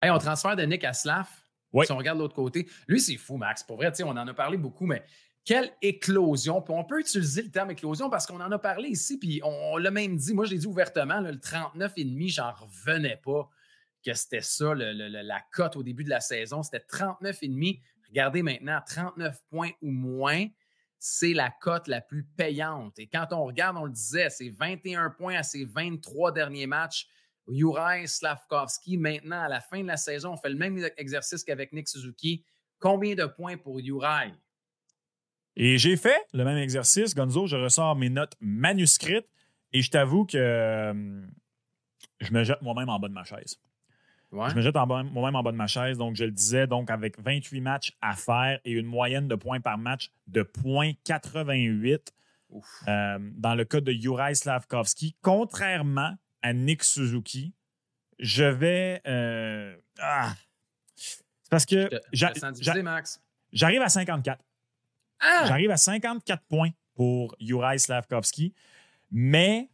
Hey, on transfère de Nick à Slav. Oui. Si on regarde de l'autre côté, lui, c'est fou, Max. Pour vrai, on en a parlé beaucoup, mais quelle éclosion. Puis on peut utiliser le terme éclosion parce qu'on en a parlé ici, puis on l'a même dit. Moi, je l'ai dit ouvertement, là, le 39,5, j'en revenais pas que c'était ça, la cote au début de la saison. C'était 39,5. Regardez maintenant, 39 points ou moins, c'est la cote la plus payante. Et quand on regarde, on le disait, c'est 21 points à ses 23 derniers matchs. Juraj Slafkovský, maintenant, à la fin de la saison, on fait le même exercice qu'avec Nick Suzuki. Combien de points pour Juraj? Et j'ai fait le même exercice. Gonzo, je ressors mes notes manuscrites et je t'avoue que je me jette moi-même en bas de ma chaise. Ouais. Je me jette moi-même en bas de ma chaise. Donc, je le disais, donc avec 28 matchs à faire et une moyenne de points par match de 0,88 dans le cas de Juraj Slafkovský, contrairement à Nick Suzuki, je vais... C'est parce que Max. J'arrive à 54. Ah! J'arrive à 54 points pour Juraj Slafkovský, mais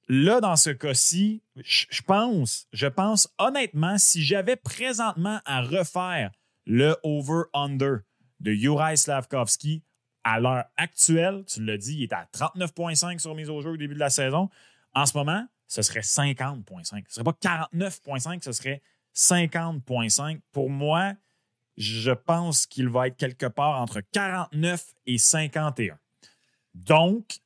là, dans ce cas-ci, je pense honnêtement, si j'avais présentement à refaire le over-under de Juraj Slafkovský à l'heure actuelle, tu l'as dit, il est à 39,5 sur mise au jeu au début de la saison. En ce moment, ce serait 50,5. Ce ne serait pas 49,5, ce serait 50,5. Pour moi, je pense qu'il va être quelque part entre 49 et 51. Donc,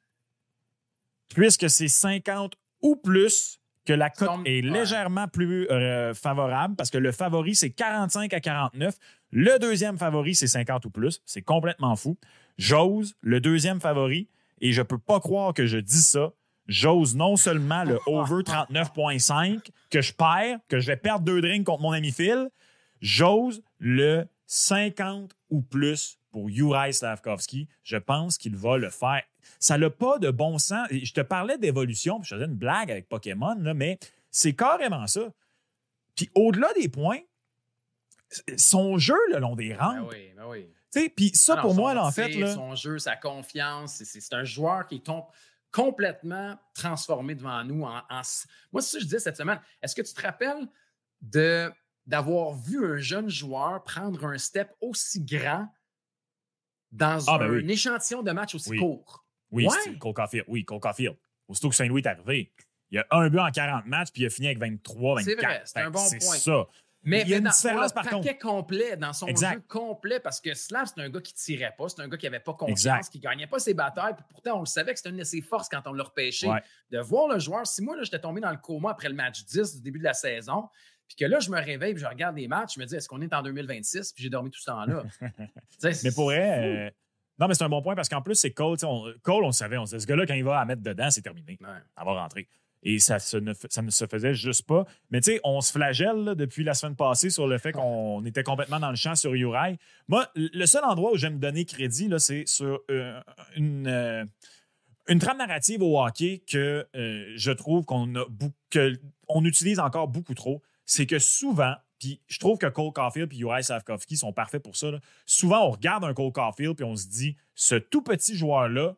puisque c'est 50 ou plus, que la cote est légèrement plus favorable, parce que le favori, c'est 45 à 49. Le deuxième favori, c'est 50 ou plus. C'est complètement fou. J'ose le deuxième favori, et je ne peux pas croire que je dis ça. J'ose non seulement le over 39,5 que je perds, que je vais perdre 2 drinks contre mon ami Phil, j'ose le 50 ou plus pour Juraj Slafkovský. Je pense qu'il va le faire. Ça n'a pas de bon sens. Je te parlais d'évolution, puis je faisais une blague avec Pokémon, là, mais c'est carrément ça. Puis au-delà des points, son jeu le long des rangs. Ben oui. Puis ça, pour moi, là, en fait... Là, son jeu, sa confiance, c'est un joueur qui est complètement transformé devant nous. Moi, c'est ça que je disais cette semaine. Est-ce que tu te rappelles d'avoir vu un jeune joueur prendre un step aussi grand dans un échantillon de match aussi court? Oui, c'est Cole Caulfield. Oui, Cole Caulfield. Aussitôt que Saint-Louis est arrivé, il y a un but en 40 matchs, puis il a fini avec 23, 24. C'est vrai, c'est un bon point. C'est ça. Mais il y a une différence, par contre. Complet, dans son jeu complet, parce que Slav, c'est un gars qui ne tirait pas, c'est un gars qui n'avait pas confiance, qui ne gagnait pas ses batailles. Puis pourtant, on le savait que c'était une de ses forces quand on l'a repêché. Ouais. De voir le joueur, si moi, là, j'étais tombé dans le coma après le match 10 du début de la saison, puis que là, je me réveille et je regarde les matchs, je me dis, est-ce qu'on est en 2026? Puis j'ai dormi tout ce temps-là. Mais pour vrai, non, mais c'est un bon point parce qu'en plus, c'est Cole. Cole, on savait, on se disait, ce gars-là, quand il va à mettre dedans, c'est terminé. Ouais. Ça va rentrer. Et ça ne se faisait juste pas. Mais tu sais, on se flagelle là, depuis la semaine passée sur le fait qu'on était complètement dans le champ sur Juraj. Moi, le seul endroit où j'aime me donner crédit, là, c'est sur une trame narrative au hockey que je trouve qu'on utilise encore beaucoup trop. C'est que souvent, puis je trouve que Cole Caulfield et Juraj Slafkovský sont parfaits pour ça. Là. Souvent, on regarde un Cole Caulfield puis on se dit, ce tout petit joueur-là,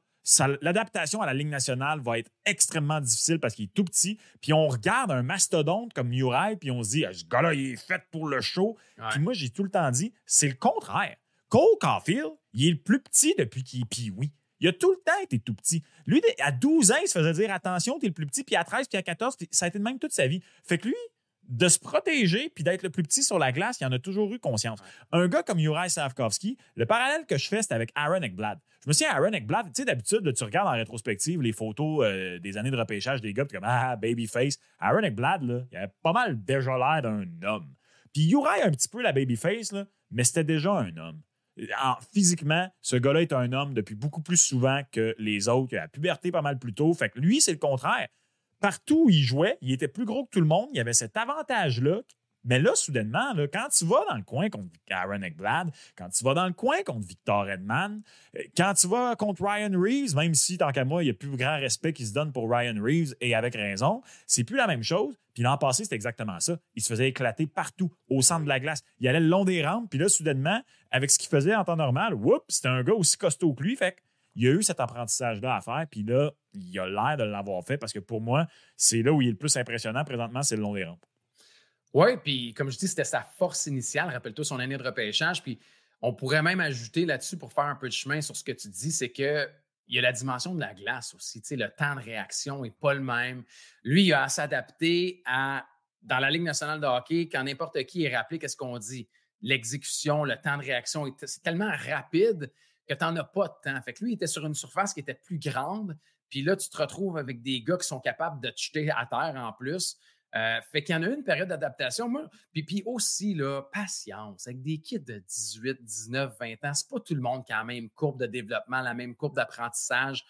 l'adaptation à la Ligue nationale va être extrêmement difficile parce qu'il est tout petit. Puis on regarde un mastodonte comme Juraj, puis on se dit, ce gars-là, il est fait pour le show. Ouais. Puis moi, j'ai tout le temps dit, c'est le contraire. Cole Caulfield, il est le plus petit depuis qu'il est pee-wee. Il a tout le temps été tout petit. Lui, à 12 ans, il se faisait dire, attention, t'es le plus petit. Puis à 13, puis à 14, ça a été de même toute sa vie. Fait que lui, de se protéger puis d'être le plus petit sur la glace, il en a toujours eu conscience. Un gars comme Juraj Slafkovský, le parallèle que je fais, c'est avec Aaron Ekblad. Je me souviens, Aaron Ekblad, tu sais, d'habitude, là, tu regardes en rétrospective les photos des années de repêchage des gars, puis comme, babyface. Aaron Ekblad, là, il avait pas mal déjà l'air d'un homme. Puis Juraj a un petit peu la babyface, là, mais c'était déjà un homme. Physiquement, ce gars-là est un homme depuis beaucoup plus souvent que les autres. Il a la puberté pas mal plus tôt. Fait que lui, c'est le contraire. Partout où il jouait, il était plus gros que tout le monde. Il y avait cet avantage-là. Mais là, soudainement, là, quand tu vas dans le coin contre Aaron Ekblad, quand tu vas dans le coin contre Victor Edman, quand tu vas contre Ryan Reeves, même si, tant qu'à moi, il n'y a plus grand respect qui se donne pour Ryan Reeves, et avec raison, c'est plus la même chose. Puis l'an passé, c'était exactement ça. Il se faisait éclater partout, au centre de la glace. Il allait le long des rampes, puis là, soudainement, avec ce qu'il faisait en temps normal, c'était un gars aussi costaud que lui. Fait que il y a eu cet apprentissage-là à faire, puis là, il a l'air de l'avoir fait parce que pour moi, c'est là où il est le plus impressionnant présentement, c'est le long des rampes. Oui, puis comme je dis, c'était sa force initiale. Rappelle-toi son année de repêchage. Puis on pourrait même ajouter là-dessus pour faire un peu de chemin sur ce que tu dis, c'est que il y a la dimension de la glace aussi. Tu sais, le temps de réaction n'est pas le même. Lui, il a à s'adapter dans la Ligue nationale de hockey, quand n'importe qui est rappelé, qu'est-ce qu'on dit? L'exécution, le temps de réaction, c'est tellement rapide que tu n'en as pas de temps. Fait que lui, il était sur une surface qui était plus grande. Puis là, tu te retrouves avec des gars qui sont capables de te jeter à terre en plus. Fait qu'il y en a eu une période d'adaptation. Puis aussi, là, patience. Avec des kids de 18, 19, 20 ans, c'est pas tout le monde qui a la même courbe de développement, la même courbe d'apprentissage.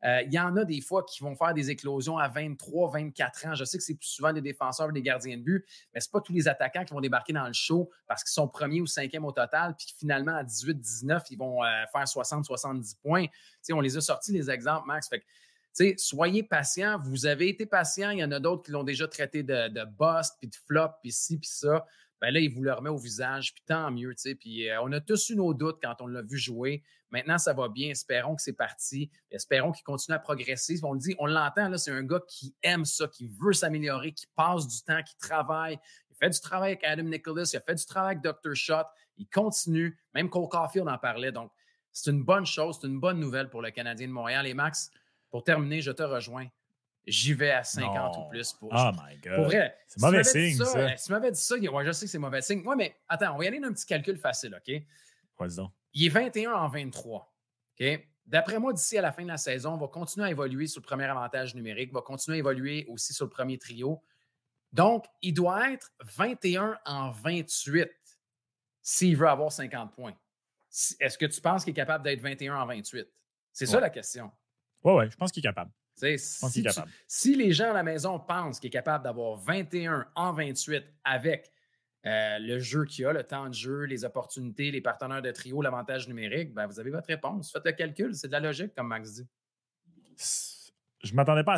Il y en a des fois qui vont faire des éclosions à 23, 24 ans. Je sais que c'est plus souvent des défenseurs ou des gardiens de but, mais c'est pas tous les attaquants qui vont débarquer dans le show parce qu'ils sont premiers ou cinquièmes au total, puis finalement, à 18, 19, ils vont faire 60, 70 points. T'sais, on les a sortis, les exemples, Max. Fait que, soyez patient. Vous avez été patient. Il y en a d'autres qui l'ont déjà traité de bust, puis de flop, puis ci, puis ça. Ben là, il vous le remet au visage, puis tant mieux. Puis on a tous eu nos doutes quand on l'a vu jouer. Maintenant, ça va bien. Espérons que c'est parti. Espérons qu'il continue à progresser. On le dit, on l'entend, là, c'est un gars qui aime ça, qui veut s'améliorer, qui passe du temps, qui travaille. Il fait du travail avec Adam Nicholas, il a fait du travail avec Dr. Schott. Il continue. Même Cole Caulfield en parlait. Donc, c'est une bonne chose, c'est une bonne nouvelle pour le Canadien de Montréal. Et Max, pour terminer, je te rejoins. J'y vais à 50 ou plus. Oh my God. Pour vrai. C'est mauvais signe, ça. Si tu m'avais dit ça, ouais, je sais que c'est mauvais signe. Moi, mais attends, on va y aller d'un petit calcul facile, OK? Vas-y donc. Il est 21 en 23. OK? D'après moi, d'ici à la fin de la saison, on va continuer à évoluer sur le premier avantage numérique, va continuer à évoluer aussi sur le premier trio. Donc, il doit être 21 en 28 s'il veut avoir 50 points. Est-ce que tu penses qu'il est capable d'être 21 en 28? C'est ça la question. Oui, je pense qu'il est capable. Si les gens à la maison pensent qu'il est capable d'avoir 21 en 28 avec le jeu qu'il a, le temps de jeu, les opportunités, les partenaires de trio, l'avantage numérique, ben vous avez votre réponse. Faites le calcul, c'est de la logique, comme Max dit. Je ne m'attendais pas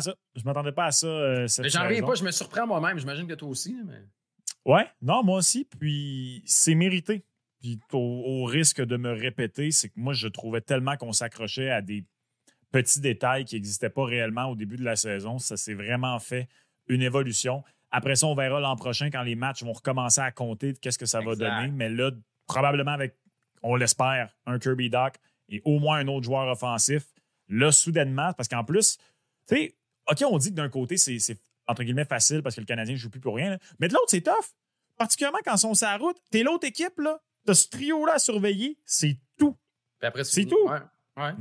à ça. Cette J'en reviens pas, je me surprends moi-même. J'imagine que toi aussi. Mais... Ouais, non, moi aussi. Puis c'est mérité. Puis au risque de me répéter, c'est que moi, je trouvais tellement qu'on s'accrochait à des petits détails qui n'existaient pas réellement au début de la saison. Ça s'est vraiment fait une évolution. Après ça, on verra l'an prochain quand les matchs vont recommencer à compter de qu'est-ce que ça va donner. Mais là, probablement avec, on l'espère, un Kirby Dach et au moins un autre joueur offensif. Là, soudainement, parce qu'en plus, tu sais, OK, on dit que d'un côté, c'est entre guillemets facile parce que le Canadien ne joue plus pour rien. Là. Mais de l'autre, c'est tough. Particulièrement quand ils sont sur la route. T'es l'autre équipe, là. T'as ce trio-là à surveiller. C'est tout. Puis après, c'est tout. Ouais.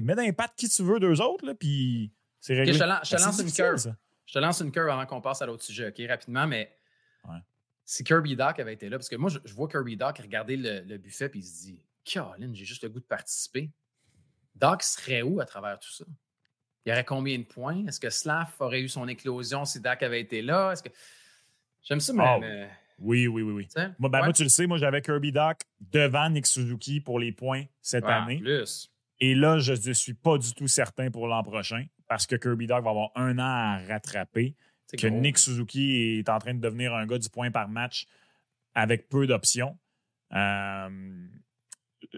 Mets dans les pattes qui tu veux d'eux autres, là, puis c'est réglé. Okay, je te lance une curve. Je te lance une curve avant qu'on passe à l'autre sujet, OK, rapidement, mais si Kirby Dach avait été là, parce que moi, je vois Kirby Dach regarder le buffet puis il se dit « Caroline, j'ai juste le goût de participer. » Dach serait où à travers tout ça? Il y aurait combien de points? Est-ce que Slav aurait eu son éclosion si Dach avait été là? Est-ce que... J'aime ça, mais... Oui. Moi, tu le sais, moi, j'avais Kirby Dach devant Nick Suzuki pour les points cette année. Plus. Et là, je ne suis pas du tout certain pour l'an prochain parce que Kirby Dach va avoir un an à rattraper. Nick Suzuki est en train de devenir un gars du point par match avec peu d'options. Je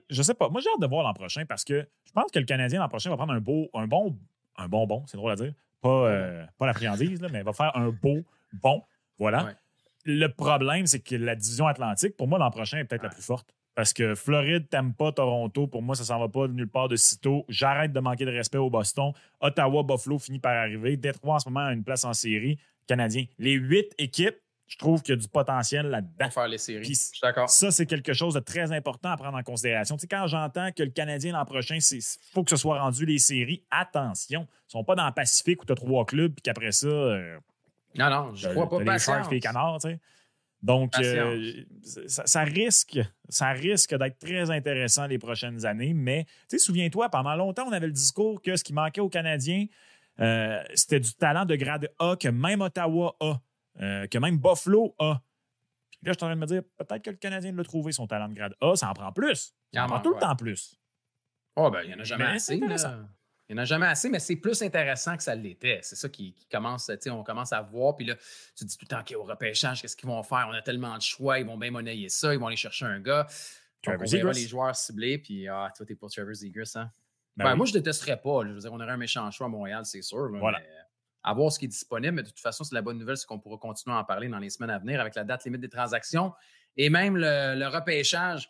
sais pas. Moi, j'ai hâte de voir l'an prochain parce que je pense que le Canadien l'an prochain va prendre un bonbon, c'est drôle à dire. Pas la friandise, là, mais va faire un beau bon. Voilà. Ouais. Le problème, c'est que la division Atlantique, pour moi, l'an prochain, est peut-être la plus forte. Parce que Floride, Tampa, Toronto, pour moi, ça s'en va pas nulle part de sitôt. J'arrête de manquer de respect au Boston. Ottawa, Buffalo finit par arriver. Détroit, en ce moment, a une place en série. Canadien. Les 8 équipes, je trouve qu'il y a du potentiel là-dedans. Pour faire les séries. Puis, je suis d'accord. Ça, c'est quelque chose de très important à prendre en considération. Tu sais, quand j'entends que le Canadien, l'an prochain, il faut que ce soit rendu les séries, attention. Ils ne sont pas dans le Pacifique où tu as 3 clubs, puis qu'après ça... non, je crois pas. Les Sharks et les Canards, tu sais. Donc, ça risque d'être très intéressant les prochaines années. Mais, tu sais, souviens-toi, pendant longtemps, on avait le discours que ce qui manquait aux Canadiens, c'était du talent de grade A que même Ottawa a, que même Buffalo a. Puis là, je suis en train de me dire, peut-être que le Canadien l'a trouvé, son talent de grade A. Ça en prend plus. Ça en prend tout le temps plus. Il n'y en a jamais assez. Il n'y en a jamais assez, mais c'est plus intéressant que ça l'était. C'est ça qui commence, on commence à voir. Puis là, tu te dis tout le temps, OK, au repêchage, qu'est-ce qu'ils vont faire? On a tellement de choix, ils vont bien monnayer ça, ils vont aller chercher un gars. Donc, on verra les joueurs ciblés, puis toi, t'es pour Trevor Zegras, hein? Moi, je détesterais pas. Je veux dire, on aurait un méchant choix à Montréal, c'est sûr. Là, voilà. à voir ce qui est disponible. Mais de toute façon, c'est la bonne nouvelle, c'est qu'on pourra continuer à en parler dans les semaines à venir avec la date limite des transactions et même le repêchage